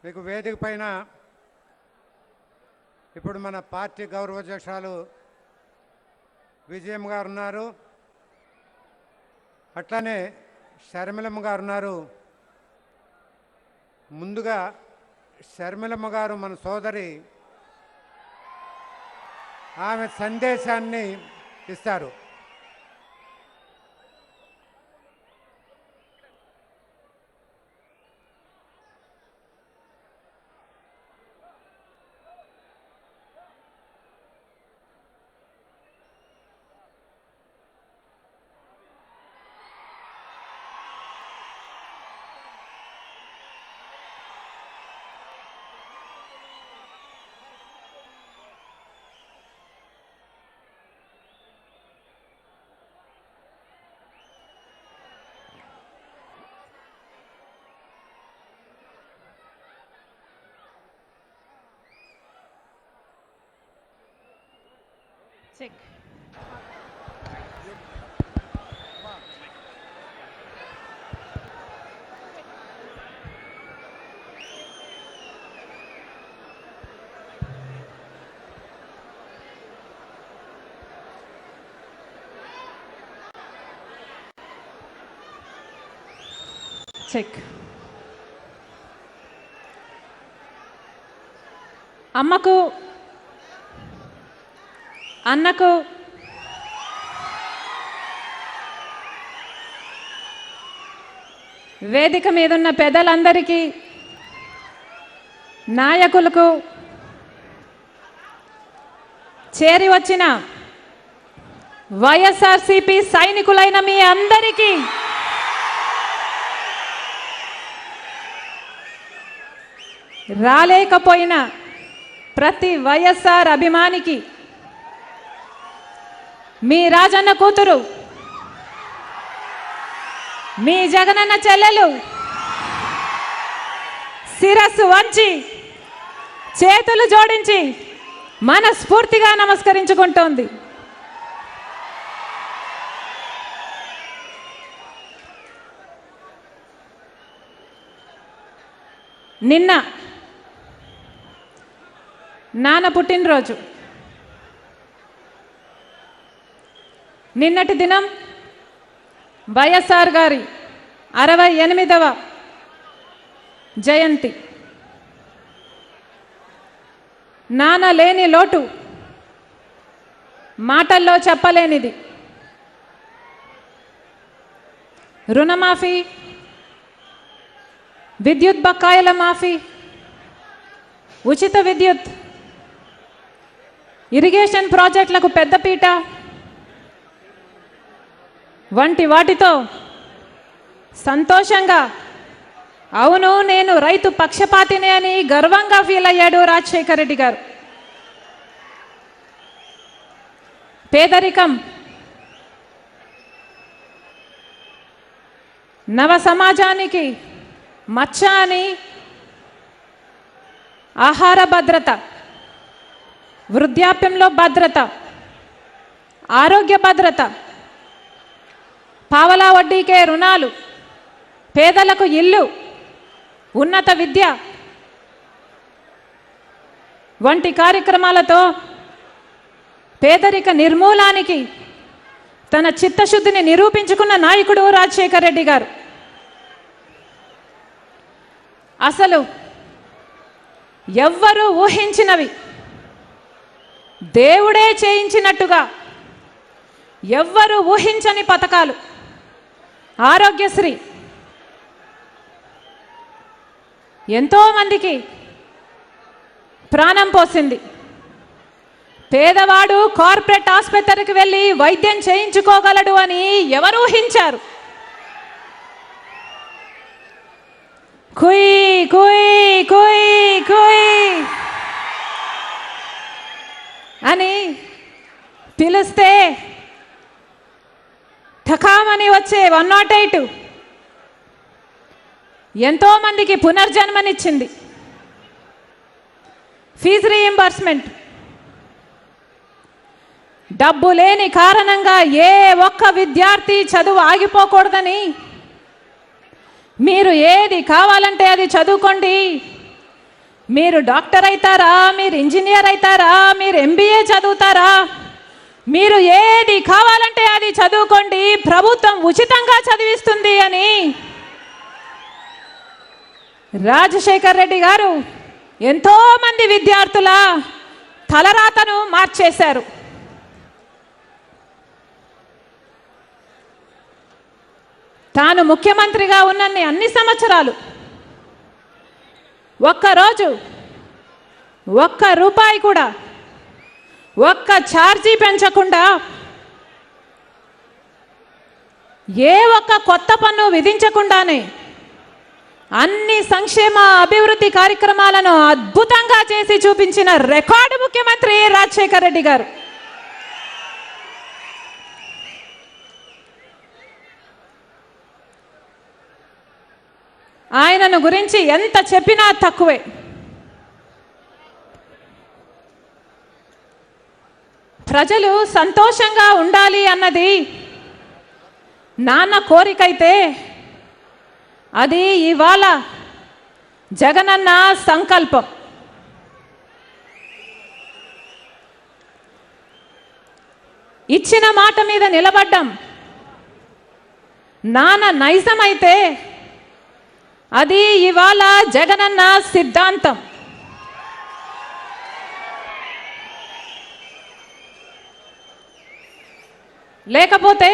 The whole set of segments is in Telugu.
మీకు వేదిక పైన ఇప్పుడు మన పార్టీ గౌరవాధ్యక్షురాలు విజయమ్మ గారు ఉన్నారు, అట్లానే షర్మిలమ్మ గారు ఉన్నారు. ముందుగా షర్మిలమ్మ గారు మన సోదరి ఆమె సందేశాన్ని ఇస్తారు. Check. Check. అమ్మకు అన్నకు వేదిక మీదున్న పెద్దలందరికీ నాయకులకు చేరి వచ్చిన వైఎస్ఆర్సీపీ సైనికులైన మీ అందరికీ రాలేకపోయిన ప్రతి వైఎస్ఆర్ అభిమానికి మీ రాజన్న కూతురు మీ జగనన్న చెల్లెలు శిరస్సు వంచి చేతులు జోడించి మనస్ఫూర్తిగా నమస్కరించుకుంటోంది. నిన్న నాన్న పుట్టినరోజు. నిన్నటి దినం వైఎస్ఆర్ గారి 68వ జయంతి. నాన్న లేని లోటు మాటల్లో చెప్పలేనిది. రుణమాఫీ, విద్యుత్ బకాయిల మాఫీ, ఉచిత విద్యుత్, ఇరిగేషన్ ప్రాజెక్టులకు పెద్దపీట వంటి వాటితో సంతోషంగా అవును నేను రైతు పక్షపాతిని అని గర్వంగా ఫీల్ అయ్యాడు రాజశేఖర రెడ్డి గారు. పేదరికం నవ సమాజానికి మచ్చ అని ఆహార భద్రత, వృద్ధాప్యంలో భద్రత, ఆరోగ్య భద్రత, పావలా వడ్డీకే రుణాలు, పేదలకు ఇల్లు, ఉన్నత విద్య వంటి కార్యక్రమాలతో పేదరిక నిర్మూలానికి తన చిత్తశుద్ధిని నిరూపించుకున్న నాయకుడు రాజశేఖర రెడ్డి గారు. అసలు ఎవ్వరూ ఊహించినవి దేవుడే చేయించినట్టుగా ఎవ్వరూ ఊహించని పథకాలు. ఆరోగ్యశ్రీ ఎంతోమందికి ప్రాణం పోసింది. పేదవాడు కార్పొరేట్ ఆసుపత్రికి వెళ్ళి వైద్యం చేయించుకోగలడు అని ఎవరు ఊహించారు? కుయ్ కుయ్ కుయ్ కుయ్ అని పిలిస్తే ఠకామని వచ్చే 108 ఎంతోమందికి పునర్జన్మనిచ్చింది. ఫీజు రీయింబర్స్మెంట్ డబ్బు లేని కారణంగా ఏ ఒక్క విద్యార్థి చదువు ఆగిపోకూడదని మీరు ఏది కావాలంటే అది చదువుకోండి, మీరు డాక్టర్ అవుతారా, మీరు ఇంజనీర్ అవుతారా, మీరు ఎంబీఏ చదువుతారా, మీరు ఏది కావాలంటే అది చదువుకోండి, ప్రభుత్వం ఉచితంగా చదివిస్తుంది అని రాజశేఖర్ రెడ్డి గారు ఎంతోమంది విద్యార్థుల తలరాతను మార్చేశారు. తాను ముఖ్యమంత్రిగా ఉన్నన్ని అన్ని సంవత్సరాలు ఒక్కరోజు ఒక్క రూపాయి కూడా ఒక్క ఛార్జీ పెంచకుండా ఏ ఒక్క కొత్త పన్ను విధించకుండానే అన్ని సంక్షేమ అభివృద్ధి కార్యక్రమాలను అద్భుతంగా చేసి చూపించిన రికార్డు ముఖ్యమంత్రి రాజశేఖర్ రెడ్డి గారు. ఆయనను గురించి ఎంత చెప్పినా తక్కువే. ప్రజలు సంతోషంగా ఉండాలి అన్నది నాన్న కోరికైతే అది ఇవాళ జగనన్న సంకల్పం. ఇచ్చిన మాట మీద నిలబడ్డం నాన్న నైజమైతే అది ఇవాళ జగనన్న సిద్ధాంతం. లేకపోతే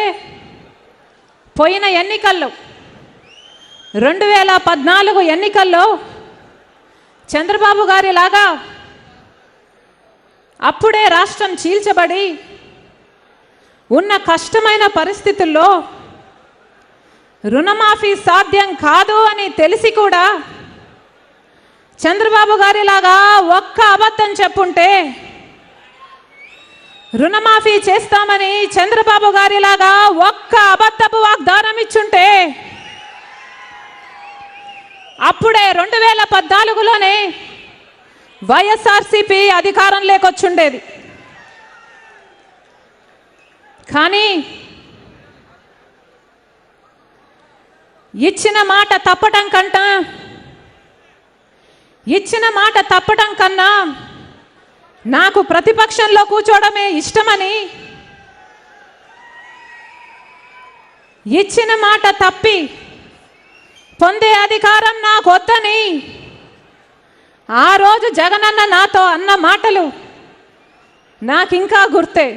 పోయిన ఎన్నికల్లో 2014 ఎన్నికల్లో చంద్రబాబు గారి లాగా అప్పుడే రాష్ట్రం చీల్చబడి ఉన్న కష్టమైన పరిస్థితుల్లో రుణమాఫీ సాధ్యం కాదు అని తెలిసి కూడా చంద్రబాబు గారి లాగా ఒక్క అబద్ధం చెప్పుంటే, రుణమాఫీ చేస్తామని చంద్రబాబు గారి లాగా ఒక్క అబద్ధపు వాగ్దానం ఇచ్చుంటే అప్పుడే 2014లోనే వైఎస్ఆర్సీపీ అధికారం లేకొచ్చుండేది. కానీ ఇచ్చిన మాట తప్పటం కన్నా నాకు ప్రతిపక్షంలో కూర్చోవడమే ఇష్టమని, ఇచ్చిన మాట తప్పి పొందే అధికారం నాకు వద్దని ఆ రోజు జగనన్న నాతో అన్న మాటలు నాకింకా గుర్తే.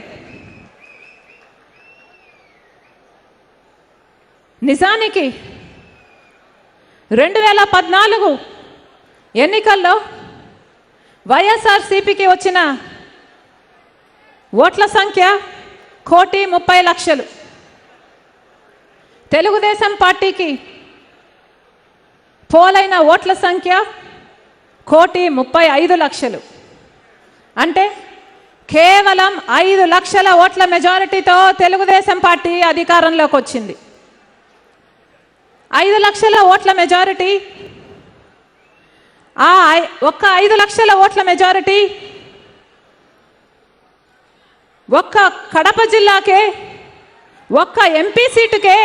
నిజానికి 2014 ఎన్నికల్లో వైఎస్ఆర్సీపీకి వచ్చిన ఓట్ల సంఖ్య 1,30,00,000. తెలుగుదేశం పార్టీకి పోలైన ఓట్ల సంఖ్య 1,35,00,000. అంటే కేవలం 5 లక్షల ఓట్ల మెజారిటీతో తెలుగుదేశం పార్టీ అధికారంలోకి వచ్చింది. 5 లక్షల ఓట్ల మెజారిటీ, ఒక్క 5 లక్షల ఓట్ల మెజారిటీ ఒక్క కడప జిల్లాకే, ఒక్క ఎంపీ సీటుకే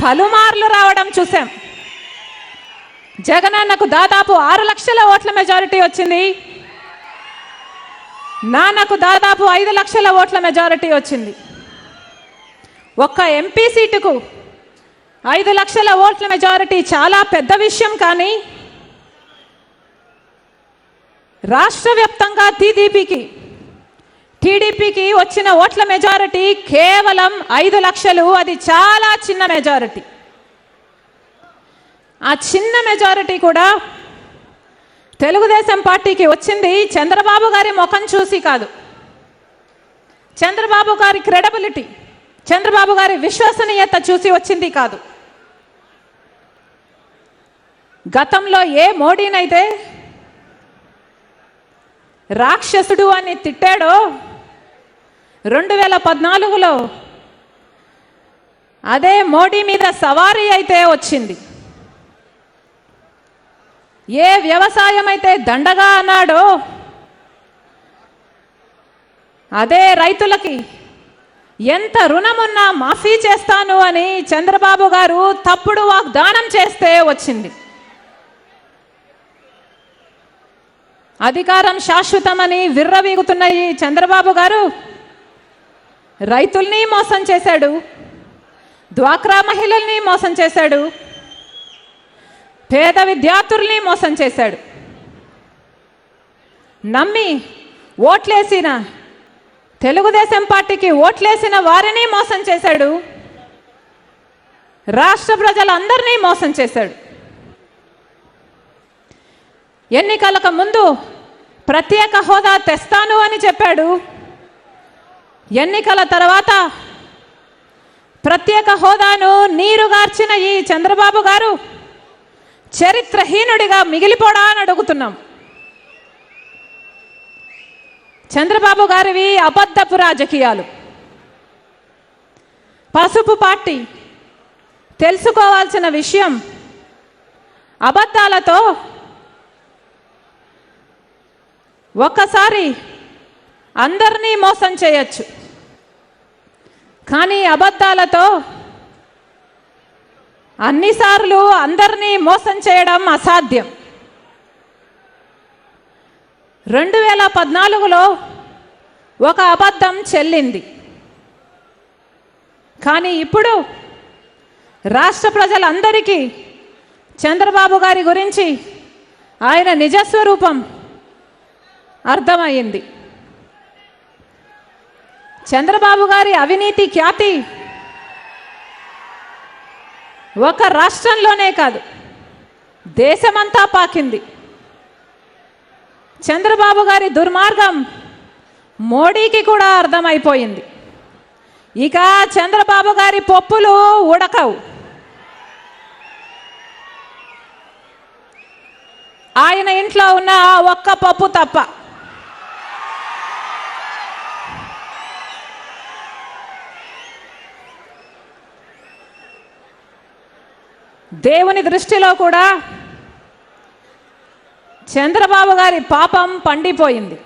పలుమార్లు రావడం చూసాం. జగనన్నకు దాదాపు 6 లక్షల ఓట్ల మెజారిటీ వచ్చింది, నాన్నకు దాదాపు 5 లక్షల ఓట్ల మెజారిటీ వచ్చింది. ఒక్క ఎంపీ సీటుకు 5 లక్షల ఓట్ల మెజారిటీ చాలా పెద్ద విషయం. కానీ రాష్ట్ర వ్యాప్తంగా టీడీపీకి వచ్చిన ఓట్ల మెజారిటీ కేవలం 5 లక్షలు. అది చాలా చిన్న మెజారిటీ. ఆ చిన్న మెజారిటీ కూడా తెలుగుదేశం పార్టీకి వచ్చింది చంద్రబాబు గారి ముఖం చూసి కాదు, చంద్రబాబు గారి క్రెడిబిలిటీ, చంద్రబాబు గారి విశ్వసనీయత చూసి వచ్చింది కాదు. గతంలో ఏ మోడీనైతే రాక్షసుడు అని తిట్టాడో 2014లో అదే మోడీ మీద సవారీ అయితే వచ్చింది. ఏ వ్యవసాయం అయితే దండగా అన్నాడో అదే రైతులకి ఎంత రుణమున్నా మాఫీ చేస్తాను అని చంద్రబాబు గారు తప్పుడు వాగ్దానం చేస్తే వచ్చింది. అధికారం శాశ్వతమని విర్రవీగుతున్న ఈ చంద్రబాబు గారు రైతుల్ని మోసం చేశాడు, డ్వాక్రా మహిళల్ని మోసం చేశాడు, పేద విద్యార్థుల్ని మోసం చేశాడు. నమ్మి ఓట్లేసిన తెలుగుదేశం పార్టీకి ఓట్లేసిన వారిని మోసం చేశాడు, రాష్ట్ర ప్రజలందరినీ మోసం చేశాడు. ఎన్నికలకు ముందు ప్రత్యేక హోదా తెస్తాను అని చెప్పాడు. ఎన్నికల తర్వాత ప్రత్యేక హోదాను నీరుగార్చిన ఈ చంద్రబాబు గారు చరిత్రహీనుడిగా మిగిలిపోడా అని అడుగుతున్నాం. చంద్రబాబు గారివి అబద్ధపు రాజకీయాలు. పసుపు పార్టీ తెలుసుకోవాల్సిన విషయం, అబద్ధాలతో ఒక్కసారి అందరినీ మోసం చేయొచ్చు, కానీ అబద్ధాలతో అన్నిసార్లు అందరినీ మోసం చేయడం అసాధ్యం. 2014లో ఒక అబద్ధం చెల్లింది, కానీ ఇప్పుడు రాష్ట్ర ప్రజలందరికీ చంద్రబాబు గారి గురించి ఆయన నిజస్వరూపం అర్థమైంది. చంద్రబాబు గారి అవినీతి ఖ్యాతి ఒక రాష్ట్రంలోనే కాదు, దేశమంతా పాకింది. చంద్రబాబు గారి దుర్మార్గం మోడీకి కూడా అర్థమైపోయింది. ఇక చంద్రబాబు గారి పప్పులు ఉడకవు. ఆయన ఇంట్లో ఉన్న ఒక్క పప్పు తప్ప. దేవుని దృష్టిలో కూడా చంద్రబాబు గారి పాపం పండిపోయింది.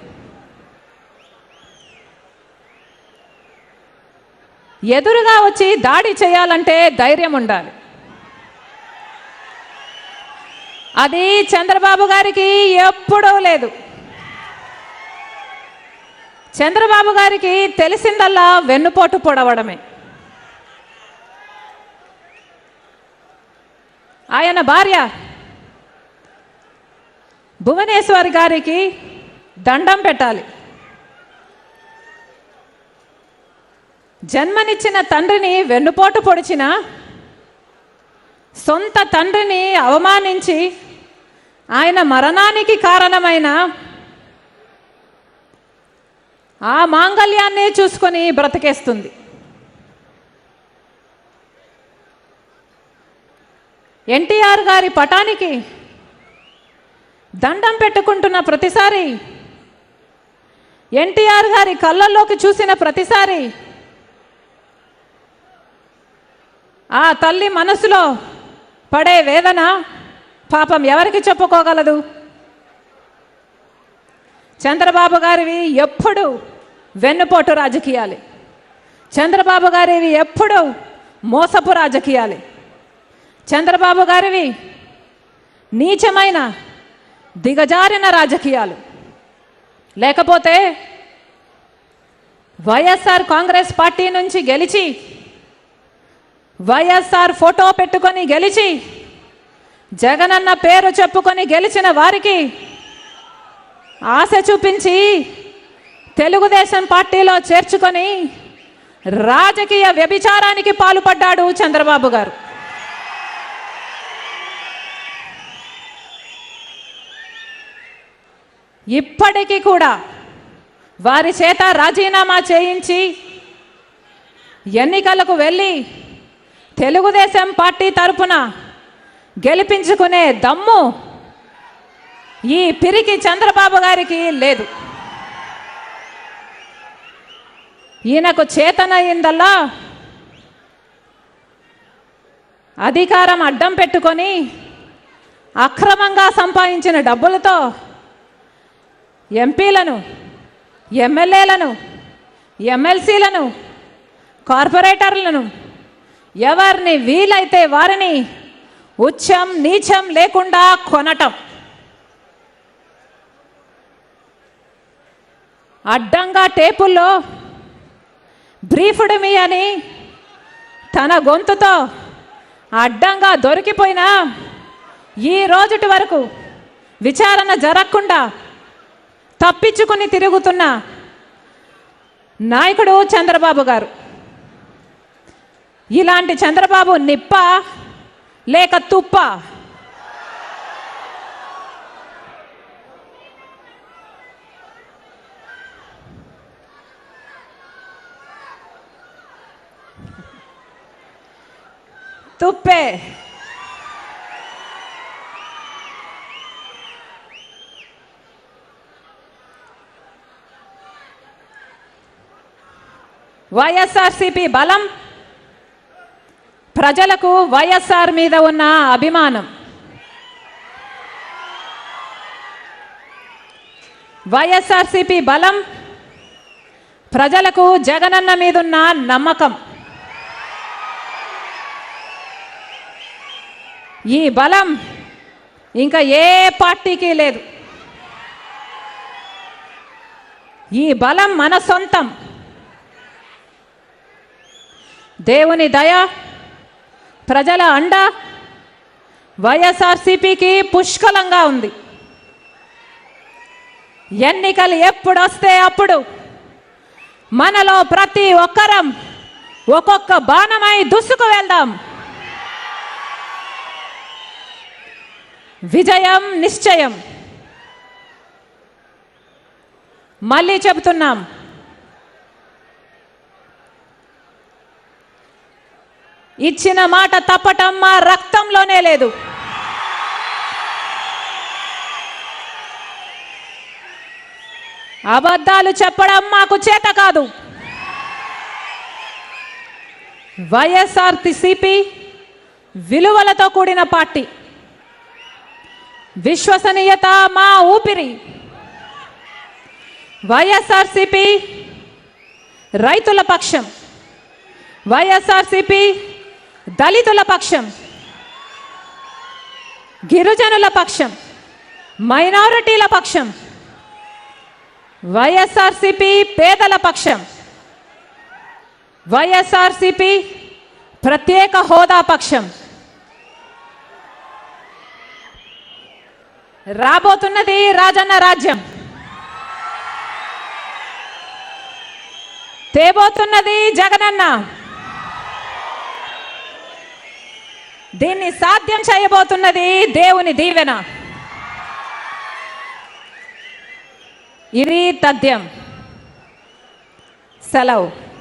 ఎదురుగా వచ్చి దాడి చేయాలంటే ధైర్యం ఉండాలి. అది చంద్రబాబు గారికి ఎప్పుడూ లేదు. చంద్రబాబు గారికి తెలిసిందల్లా వెన్నుపోటు పొడవడమే. ఆయన భార్య భువనేశ్వర్ గారికి దండం పెట్టాలి. జన్మనిచ్చిన తండ్రిని వెన్నుపోటు పొడిచిన, సొంత తండ్రిని అవమానించి ఆయన మరణానికి కారణమైన ఆ మాంగళ్యాన్ని చూసుకొని బ్రతికేస్తుంది. ఎన్టీఆర్ గారి పటానికి దండం పెట్టుకుంటున్న ప్రతిసారి, ఎన్టీఆర్ గారి కళ్ళల్లోకి చూసిన ప్రతిసారి ఆ తల్లి మనసులో పడే వేదన పాపం ఎవరికి చెప్పుకోగలదు? చంద్రబాబు గారివి ఎప్పుడు వెన్నుపోటు రాజకీయాలు, చంద్రబాబు గారివి ఎప్పుడు మోసపు రాజకీయాలు, చంద్రబాబు గారివి నీచమైన దిగజారిన రాజకీయాలు. లేకపోతే వైఎస్ఆర్ కాంగ్రెస్ పార్టీ నుంచి గెలిచి, వైఎస్ఆర్ ఫోటో పెట్టుకొని గెలిచి, జగనన్న పేరు చెప్పుకొని గెలిచిన వారికి ఆశ చూపించి తెలుగుదేశం పార్టీలో చేర్చుకొని రాజకీయ వ్యభిచారానికి పాల్పడ్డాడు చంద్రబాబు గారు. ఇప్పటికీ కూడా వారి చేత రాజీనామా చేయించి ఎన్నికలకు వెళ్ళి తెలుగుదేశం పార్టీ తరపున గెలిపించుకునే దమ్ము ఈ పిరికి చంద్రబాబు గారికి లేదు. ఈయనకు చేతనయ్యిందల్లా అధికారం అడ్డం పెట్టుకొని అక్రమంగా సంపాదించిన డబ్బులతో ఎంపీలను, ఎమ్మెల్యేలను, ఎమ్మెల్సీలను, కార్పొరేటర్లను ఎవరిని వీలైతే వారిని ఉచ్చం నీచం లేకుండా కొనటం. అడ్డంగా టేపుల్లో బ్రీఫ్డ్ మీ అని తన గొంతుతో అడ్డంగా దొరికిపోయినా ఈ రోజుటి వరకు విచారణ జరగకుండా తప్పించుకుని తిరుగుతున్న నాయకుడు చంద్రబాబు గారు. ఇలాంటి చంద్రబాబు నిప్ప లేక తుప్ప? తుప్పే. వైఎస్ఆర్సీపీ బలం, ప్రజలకు వైఎస్ఆర్ మీద ఉన్న అభిమానం. వైఎస్ఆర్సీపీ బలం, ప్రజలకు జగనన్న మీదున్న నమ్మకం. ఈ బలం ఇంకా ఏ పార్టీకి లేదు. ఈ బలం మన సొంతం. దేవుని దయ, ప్రజల అండ వైఎస్ఆర్సీపీకి పుష్కలంగా ఉంది. ఎన్నికలు ఎప్పుడొస్తే అప్పుడు మనలో ప్రతి ఒక్కరం ఒక్కొక్క బాణమై దూసుకు వెళ్దాం. విజయం నిశ్చయం. మళ్ళీ చెబుతున్నాం, ఇచ్చిన మాట తప్పటం మా రక్తంలోనే లేదు. అబద్ధాలు చెప్పడం మాకు చేత కాదు. వైఎస్ఆర్సీపీ విలువలతో కూడిన పార్టీ. విశ్వసనీయత మా ఊపిరి. వైఎస్ఆర్సీపీ రైతుల పక్షం. వైఎస్ఆర్సీపీ దళితుల పక్షం, గిరిజనుల పక్షం, మైనారిటీల పక్షం. వైఎస్ఆర్సీపీ పేదల పక్షం. వైఎస్ఆర్సీపీ ప్రత్యేక హోదా పక్షం. రాబోతున్నది రాజన్న రాజ్యం. తేబోతున్నది జగనన్న. దీన్ని సాధ్యం చేయబోతున్నది దేవుని దీవెన. ఇది తథ్యం. సెలవు.